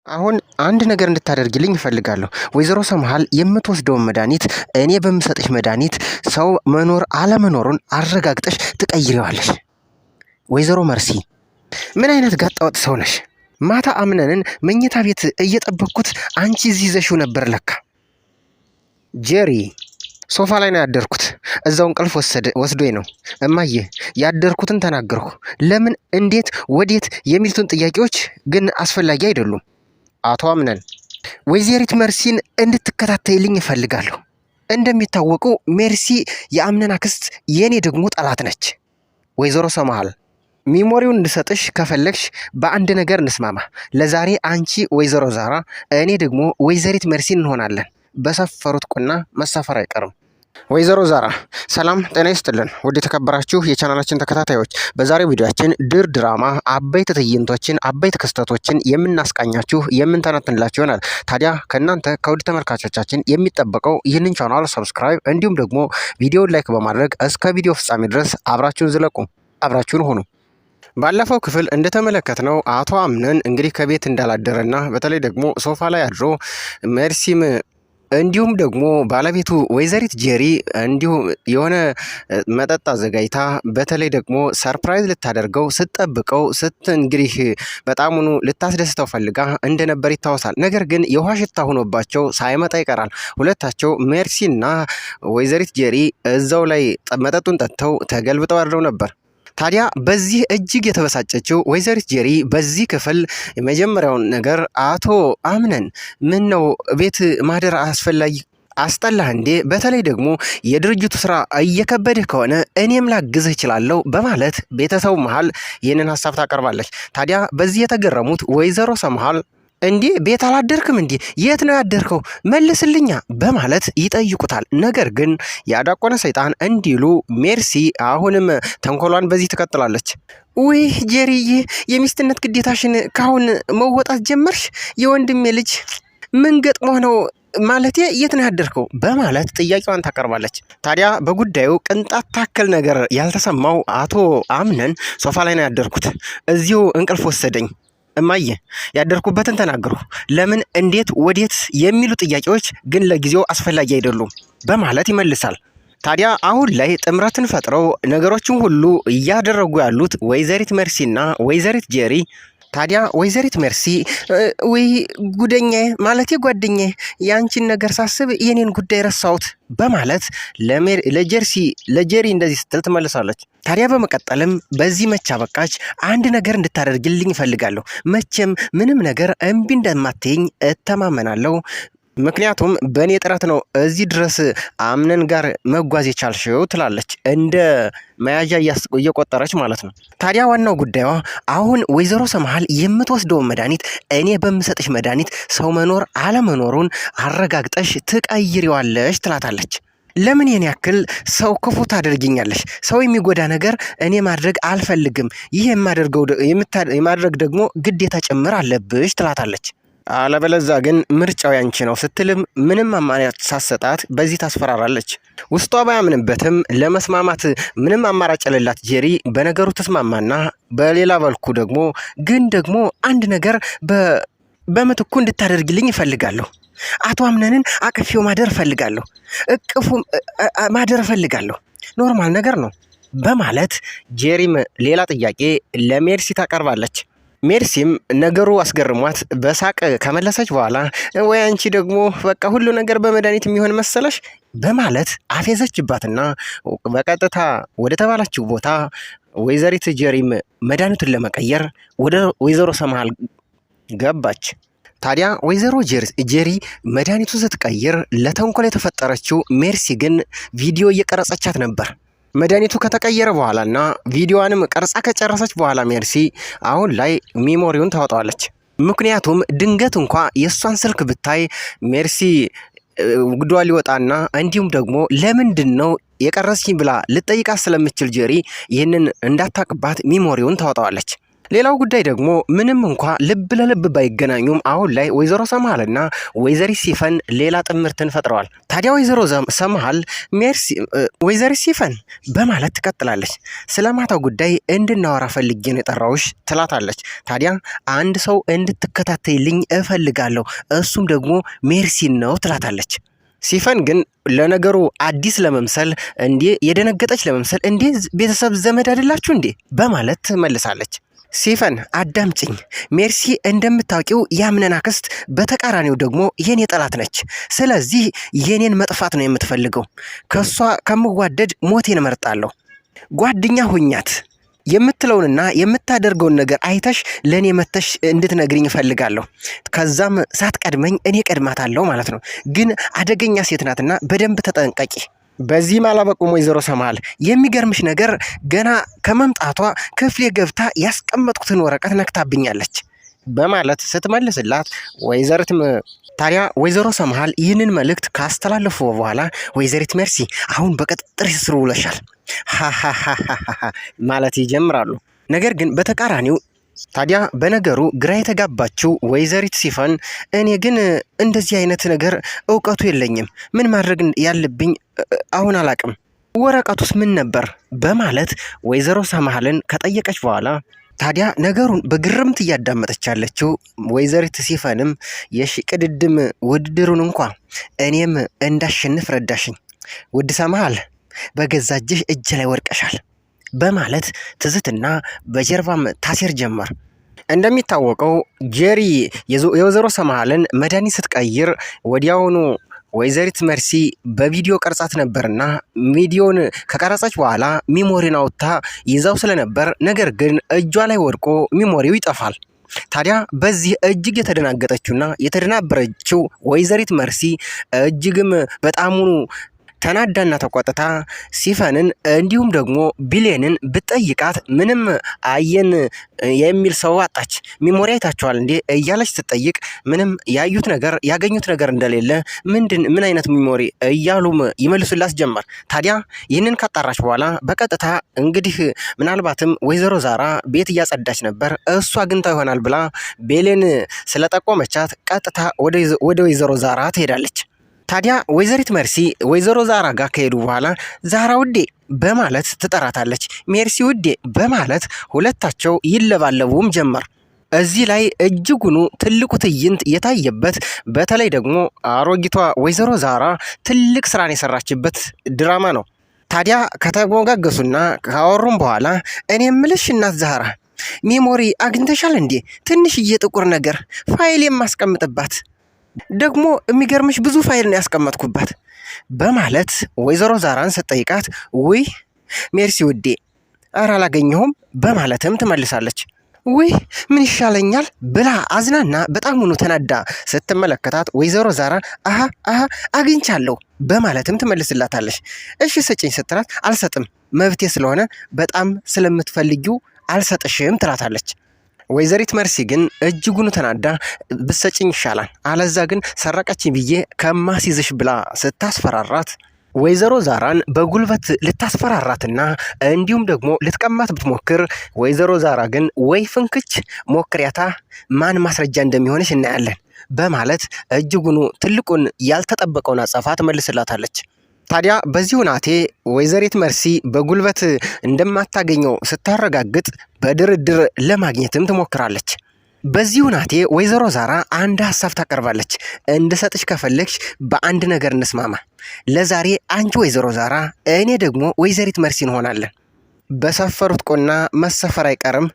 አሁን አንድ ነገር እንድታደርግልኝ እፈልጋለሁ። ወይዘሮ ሰምሃል የምትወስደውን መድኃኒት እኔ በምሰጥሽ መድኃኒት ሰው መኖር አለመኖሩን አረጋግጠሽ ትቀይሬዋለሽ። ወይዘሮ መርሲ ምን አይነት ጋጠወጥ ሰው ነሽ? ማታ አምነንን መኝታ ቤት እየጠበቅኩት አንቺ እዚህ ይዘሽው ነበር ለካ። ጄሪ ሶፋ ላይ ነው ያደርኩት። እዛው እንቅልፍ ወስዶኝ ነው። እማዬ ያደርኩትን ተናገርኩ። ለምን፣ እንዴት፣ ወዴት የሚሉትን ጥያቄዎች ግን አስፈላጊ አይደሉም። አቶ አምነን ወይዘሪት መርሲን እንድትከታተይልኝ እፈልጋለሁ። እንደሚታወቀው ሜርሲ የአምነን አክስት፣ የኔ ደግሞ ጠላት ነች። ወይዘሮ ሰምሃል ሚሞሪውን እንድሰጥሽ ከፈለግሽ በአንድ ነገር እንስማማ። ለዛሬ አንቺ ወይዘሮ ዛራ፣ እኔ ደግሞ ወይዘሪት መርሲን እንሆናለን። በሰፈሩት ቁና መሳፈር አይቀርም። ወይዘሮ ዛራ ሰላም ጤና ይስጥልን። ውድ የተከበራችሁ የቻናላችን ተከታታዮች፣ በዛሬው ቪዲዮአችን ድር ድራማ አበይት ትዕይንቶችን፣ አበይት ክስተቶችን የምናስቃኛችሁ የምንተነትንላችሁ ይሆናል። ታዲያ ከእናንተ ከውድ ተመልካቾቻችን የሚጠበቀው ይህንን ቻናል ሰብስክራይብ እንዲሁም ደግሞ ቪዲዮን ላይክ በማድረግ እስከ ቪዲዮ ፍጻሜ ድረስ አብራችሁን ዝለቁ፣ አብራችሁን ሁኑ። ባለፈው ክፍል እንደተመለከትነው አቶ አምነን እንግዲህ ከቤት እንዳላደረና በተለይ ደግሞ ሶፋ ላይ አድሮ መርሲም እንዲሁም ደግሞ ባለቤቱ ወይዘሪት ጄሪ እንዲሁም የሆነ መጠጥ አዘጋጅታ በተለይ ደግሞ ሰርፕራይዝ ልታደርገው ስትጠብቀው እንግዲህ በጣሙኑ ልታስደስተው ፈልጋ እንደነበር ይታወሳል። ነገር ግን የውሃ ሽታ ሆኖባቸው ሳይመጣ ይቀራል። ሁለታቸው ሜርሲና ወይዘሪት ጄሪ እዛው ላይ መጠጡን ጠጥተው ተገልብጠው አድረው ነበር። ታዲያ በዚህ እጅግ የተበሳጨችው ወይዘሪት ጄሪ በዚህ ክፍል የመጀመሪያውን ነገር አቶ አምነን ምን ነው ቤት ማደር አስፈላጊ አስጠላህ እንዴ? በተለይ ደግሞ የድርጅቱ ስራ እየከበደህ ከሆነ እኔም ላግዝህ እችላለሁ በማለት ቤተሰቡ መሃል ይህንን ሀሳብ ታቀርባለች። ታዲያ በዚህ የተገረሙት ወይዘሮ ሰምሃል እንዴ ቤት አላደርክም እንዴ? የት ነው ያደርከው? መልስልኛ በማለት ይጠይቁታል። ነገር ግን ያዳቆነ ሰይጣን እንዲሉ ሜርሲ አሁንም ተንኮሏን በዚህ ትቀጥላለች። ውይ ጄሪዬ፣ የሚስትነት ግዴታሽን ካሁን መወጣት ጀመርሽ? የወንድሜ ልጅ ምን ገጥሞ ነው ማለቴ የት ነው ያደርከው? በማለት ጥያቄዋን ታቀርባለች። ታዲያ በጉዳዩ ቅንጣት ታክል ነገር ያልተሰማው አቶ አምነን ሶፋ ላይ ነው ያደርኩት፣ እዚሁ እንቅልፍ ወሰደኝ እማዬ፣ ያደርኩበትን ተናገሩ። ለምን፣ እንዴት፣ ወዴት የሚሉ ጥያቄዎች ግን ለጊዜው አስፈላጊ አይደሉም በማለት ይመልሳል። ታዲያ አሁን ላይ ጥምረትን ፈጥረው ነገሮችን ሁሉ እያደረጉ ያሉት ወይዘሪት መርሲና ወይዘሪት ጄሪ። ታዲያ ወይዘሪት መርሲ ወይ ጉደኛዬ ማለቴ ጓደኛዬ፣ የአንቺን ነገር ሳስብ የኔን ጉዳይ ረሳሁት በማለት ለጄሪ እንደዚህ ስትል ትመልሳለች። ታዲያ በመቀጠልም በዚህ መቻ በቃች፣ አንድ ነገር እንድታደርግልኝ እፈልጋለሁ። መቼም ምንም ነገር እምቢ እንደማትይኝ እተማመናለሁ። ምክንያቱም በእኔ ጥረት ነው እዚህ ድረስ አምነን ጋር መጓዝ የቻልሽው ትላለች፣ እንደ መያዣ እየቆጠረች ማለት ነው። ታዲያ ዋናው ጉዳዩዋ አሁን ወይዘሮ ሰምሃል የምትወስደውን መድኃኒት እኔ በምሰጥሽ መድኃኒት ሰው መኖር አለመኖሩን አረጋግጠሽ ትቀይሪዋለሽ ትላታለች። ለምን የኔ ያክል ሰው ክፉ ታደርጊኛለሽ? ሰው የሚጎዳ ነገር እኔ ማድረግ አልፈልግም። ይህ የማድረግ ደግሞ ግዴታ ጭምር አለብሽ ትላታለች። አለበለዛ ግን ምርጫው ያንቺ ነው ስትልም ምንም አማራጭ ሳሰጣት በዚህ ታስፈራራለች። ውስጧ ባያምንበትም ለመስማማት ምንም አማራጭ የሌላት ጄሪ በነገሩ ተስማማና በሌላ በልኩ ደግሞ አንድ ነገር በምትኩ እንድታደርግልኝ እፈልጋለሁ። አቶ አምነንን አቅፌው ማደር እፈልጋለሁ፣ እቅፉ ማደር እፈልጋለሁ። ኖርማል ነገር ነው በማለት ጄሪም ሌላ ጥያቄ ለሜርሲ ታቀርባለች። ሜርሲም ነገሩ አስገርሟት በሳቅ ከመለሰች በኋላ ወይ አንቺ ደግሞ በቃ ሁሉ ነገር በመድኃኒት የሚሆን መሰለሽ በማለት አፌዘችባትና በቀጥታ ወደ ተባላችው ቦታ ወይዘሪት ጄሪም መድኃኒቱን ለመቀየር ወደ ወይዘሮ ሰምሃል ገባች። ታዲያ ወይዘሮ ጄሪ መድኃኒቱን ስትቀይር ለተንኮል የተፈጠረችው ሜርሲ ግን ቪዲዮ እየቀረጸቻት ነበር። መድኃኒቱ ከተቀየረ በኋላና ቪዲዮዋንም ቀርጻ ከጨረሰች በኋላ ሜርሲ አሁን ላይ ሚሞሪውን ታወጣዋለች። ምክንያቱም ድንገት እንኳ የእሷን ስልክ ብታይ ሜርሲ ጉዷ ሊወጣና እንዲሁም ደግሞ ለምንድን ነው የቀረስኝ ብላ ልጠይቃት ስለምችል ጄሪ ይህንን እንዳታቅባት ሚሞሪውን ታወጣዋለች። ሌላው ጉዳይ ደግሞ ምንም እንኳ ልብ ለልብ ባይገናኙም አሁን ላይ ወይዘሮ ሰምሃልና ወይዘሪት ሲፈን ሌላ ጥምርትን ፈጥረዋል። ታዲያ ወይዘሮ ሰምሃል ወይዘሪት ሲፈን በማለት ትቀጥላለች። ስለ ማታው ጉዳይ እንድናወራ ፈልጌ ነው የጠራውሽ ትላታለች። ታዲያ አንድ ሰው እንድትከታተይልኝ እፈልጋለሁ፣ እሱም ደግሞ ሜርሲን ነው ትላታለች። ሲፈን ግን ለነገሩ አዲስ ለመምሰል እንዴ የደነገጠች ለመምሰል እንዴ ቤተሰብ ዘመድ አይደላችሁ እንዴ በማለት ትመልሳለች። ሲፈን አዳምጭኝ፣ ሜርሲ እንደምታውቂው ያምነን አክስት፣ በተቃራኒው ደግሞ የኔ ጠላት ነች። ስለዚህ የኔን መጥፋት ነው የምትፈልገው። ከሷ ከምዋደድ ሞቴን እመርጣለሁ። ጓደኛ ሁኛት የምትለውንና የምታደርገውን ነገር አይተሽ ለእኔ መተሽ እንድትነግሪኝ እፈልጋለሁ። ከዛም ሳትቀድመኝ እኔ ቀድማታለሁ ማለት ነው። ግን አደገኛ ሴት ናትና በደንብ ተጠንቀቂ። በዚህም አላበቁም ወይዘሮ ሰምሃል። የሚገርምሽ ነገር ገና ከመምጣቷ ክፍሌ ገብታ ያስቀመጥኩትን ወረቀት ነክታብኛለች በማለት ስትመልስላት ታዲያ ወይዘሮ ሰምሃል ይህንን መልእክት ካስተላለፉ በኋላ ወይዘሪት ሜርሲ አሁን በቁጥጥር ስር ውለሻል ማለት ይጀምራሉ። ነገር ግን በተቃራኒው ታዲያ በነገሩ ግራ የተጋባችው ወይዘሪት ሲፈን እኔ ግን እንደዚህ አይነት ነገር እውቀቱ የለኝም፣ ምን ማድረግ ያለብኝ አሁን አላቅም፣ ወረቀቱስ ምን ነበር በማለት ወይዘሮ ሰምሃልን ከጠየቀች በኋላ ታዲያ ነገሩን በግርምት እያዳመጠች ያለችው ወይዘሪት ሲፈንም የሽቅድድም ውድድሩን እንኳ እኔም እንዳሸንፍ ረዳሽኝ፣ ውድ ሰምሃል በገዛ እጅ ላይ ወድቀሻል በማለት ትዝትና በጀርባም ታሴር ጀመር። እንደሚታወቀው ጄሪ የወይዘሮ ሰምሃልን መድኃኒት ስትቀይር ወዲያውኑ ወይዘሪት ሜርሲ በቪዲዮ ቀርጻት ነበርና ቪዲዮን ከቀረጸች በኋላ ሚሞሪን አውጥታ ይዛው ስለነበር ነገር ግን እጇ ላይ ወድቆ ሚሞሪው ይጠፋል። ታዲያ በዚህ እጅግ የተደናገጠችውና የተደናበረችው ወይዘሪት ሜርሲ እጅግም በጣሙኑ ተናዳና ተቆጥታ ሲፈንን እንዲሁም ደግሞ ቢሌንን ብትጠይቃት ምንም አየን የሚል ሰው አጣች። ሚሞሪ አይታችኋል እንዴ እያለች ስትጠይቅ ምንም ያገኙት ነገር እንደሌለ ምን አይነት ሚሞሪ እያሉም ይመልሱላት ጀመር። ታዲያ ይህንን ካጣራች በኋላ በቀጥታ እንግዲህ ምናልባትም ወይዘሮ ዛራ ቤት እያጸዳች ነበር፣ እሷ አግኝታ ይሆናል ብላ ቤሌን ስለጠቆመቻት ቀጥታ ወደ ወይዘሮ ዛራ ትሄዳለች። ታዲያ ወይዘሪት ሜርሲ ወይዘሮ ዛራ ጋር ከሄዱ በኋላ ዛራ ውዴ በማለት ትጠራታለች። ሜርሲ ውዴ በማለት ሁለታቸው ይለባለቡም ጀመር። እዚህ ላይ እጅጉኑ ትልቁ ትዕይንት የታየበት በተለይ ደግሞ አሮጊቷ ወይዘሮ ዛራ ትልቅ ስራን የሰራችበት ድራማ ነው። ታዲያ ከተሞጋገሱና ካወሩም በኋላ እኔ ምልሽ እናት ዛራ ሜሞሪ አግኝተሻል እንዴ? ትንሽዬ ጥቁር ነገር ፋይል የማስቀምጥባት ደግሞ የሚገርምሽ ብዙ ፋይል ነው ያስቀመጥኩባት በማለት ወይዘሮ ዛራን ስትጠይቃት ውይ ሜርሲ ውዴ ኧረ አላገኘሁም በማለትም ትመልሳለች። ውይ ምን ይሻለኛል ብላ አዝናና በጣሙኑ ተናዳ ስትመለከታት ወይዘሮ ዛራ አሃ አግኝቻለሁ በማለትም ትመልስላታለች። እሺ ስጭኝ ስትላት አልሰጥም፣ መብቴ ስለሆነ በጣም ስለምትፈልጊው አልሰጥሽም ትላታለች። ወይዘሪት ሜርሲ ግን እጅጉን ተናዳ ብሰጭኝ ይሻላል፣ አለዛ ግን ሰረቀችኝ ብዬ ከማስይዝሽ ብላ ስታስፈራራት ወይዘሮ ዛራን በጉልበት ልታስፈራራትና እንዲሁም ደግሞ ልትቀማት ብትሞክር ወይዘሮ ዛራ ግን ወይ ፍንክች ሞክሪያታ ማን ማስረጃ እንደሚሆንሽ እናያለን በማለት እጅጉኑ ትልቁን ያልተጠበቀውን አጸፋ ትመልስላታለች። ታዲያ በዚሁ ናቴ ወይዘሪት ሜርሲ በጉልበት እንደማታገኘው ስታረጋግጥ በድርድር ለማግኘትም ትሞክራለች። በዚሁ ናቴ ወይዘሮ ዛራ አንድ ሀሳብ ታቀርባለች። እንድሰጥሽ ከፈለግሽ በአንድ ነገር እንስማማ። ለዛሬ አንቺ ወይዘሮ ዛራ፣ እኔ ደግሞ ወይዘሪት ሜርሲ እንሆናለን። በሰፈሩት ቁና መሰፈር አይቀርም።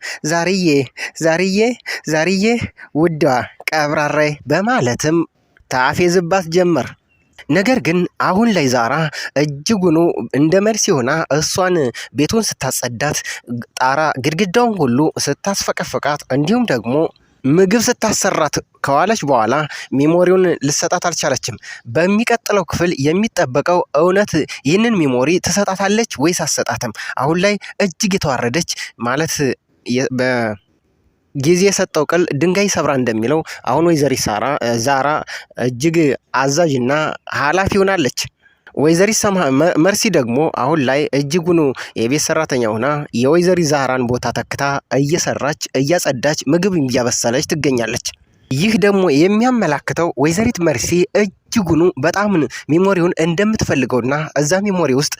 ዛርዬ ውድዋ ቀብራራይ በማለትም ታፌዝባት ጀመር። ነገር ግን አሁን ላይ ዛራ እጅጉኑ እንደ ሜርሲ ሆና እሷን ቤቱን ስታጸዳት ጣራ ግድግዳውን ሁሉ ስታስፈቀፍቃት እንዲሁም ደግሞ ምግብ ስታሰራት ከዋለች በኋላ ሚሞሪውን ልሰጣት አልቻለችም። በሚቀጥለው ክፍል የሚጠበቀው እውነት ይህንን ሚሞሪ ትሰጣታለች ወይስ አትሰጣትም? አሁን ላይ እጅግ የተዋረደች ማለት ጊዜ የሰጠው ቅል ድንጋይ ሰብራ እንደሚለው አሁን ወይዘሪት ዛራ እጅግ አዛዥና ኃላፊ ሆናለች። ወይዘሪት መርሲ ደግሞ አሁን ላይ እጅጉኑ የቤት ሰራተኛ ሆና የወይዘሪት ዛህራን ቦታ ተክታ እየሰራች እያጸዳች ምግብ እያበሰለች ትገኛለች። ይህ ደግሞ የሚያመላክተው ወይዘሪት መርሲ እጅጉኑ በጣም ሚሞሪውን እንደምትፈልገውና እዛ ሚሞሪ ውስጥ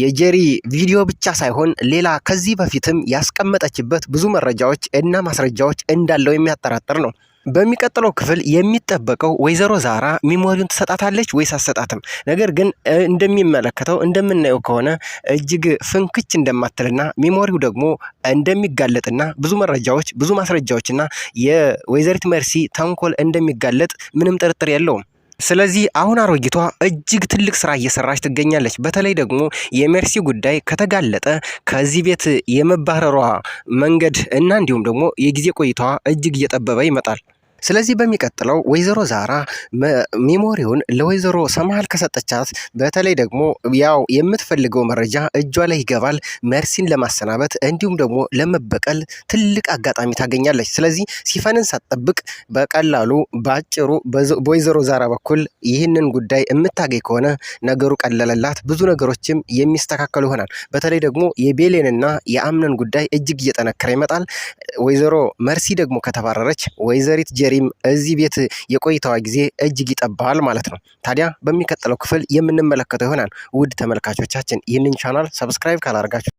የጄሪ ቪዲዮ ብቻ ሳይሆን ሌላ ከዚህ በፊትም ያስቀመጠችበት ብዙ መረጃዎች እና ማስረጃዎች እንዳለው የሚያጠራጥር ነው። በሚቀጥለው ክፍል የሚጠበቀው ወይዘሮ ዛራ ሚሞሪውን ትሰጣታለች ወይስ አትሰጣትም? ነገር ግን እንደሚመለከተው እንደምናየው ከሆነ እጅግ ፍንክች እንደማትልና ሚሞሪው ደግሞ እንደሚጋለጥና ብዙ መረጃዎች ብዙ ማስረጃዎችና የወይዘሪት መርሲ ተንኮል እንደሚጋለጥ ምንም ጥርጥር የለውም። ስለዚህ አሁን አሮጊቷ እጅግ ትልቅ ስራ እየሰራች ትገኛለች። በተለይ ደግሞ የሜርሲ ጉዳይ ከተጋለጠ ከዚህ ቤት የመባረሯ መንገድ እና እንዲሁም ደግሞ የጊዜ ቆይታዋ እጅግ እየጠበበ ይመጣል። ስለዚህ በሚቀጥለው ወይዘሮ ዛራ ሚሞሪውን ለወይዘሮ ሰምሃል ከሰጠቻት በተለይ ደግሞ ያው የምትፈልገው መረጃ እጇ ላይ ይገባል። መርሲን ለማሰናበት እንዲሁም ደግሞ ለመበቀል ትልቅ አጋጣሚ ታገኛለች። ስለዚህ ሲፈንን ሳትጠብቅ በቀላሉ በአጭሩ በወይዘሮ ዛራ በኩል ይህንን ጉዳይ የምታገኝ ከሆነ ነገሩ ቀለለላት፣ ብዙ ነገሮችም የሚስተካከሉ ይሆናል። በተለይ ደግሞ የቤሌንና የአምነን ጉዳይ እጅግ እየጠነከረ ይመጣል። ወይዘሮ መርሲ ደግሞ ከተባረረች ወይዘሪት ጀሪም እዚህ ቤት የቆይታዋ ጊዜ እጅግ ይጠባል ማለት ነው። ታዲያ በሚቀጥለው ክፍል የምንመለከተው ይሆናል። ውድ ተመልካቾቻችን ይህንን ቻናል ሰብስክራይብ ካላደረጋችሁ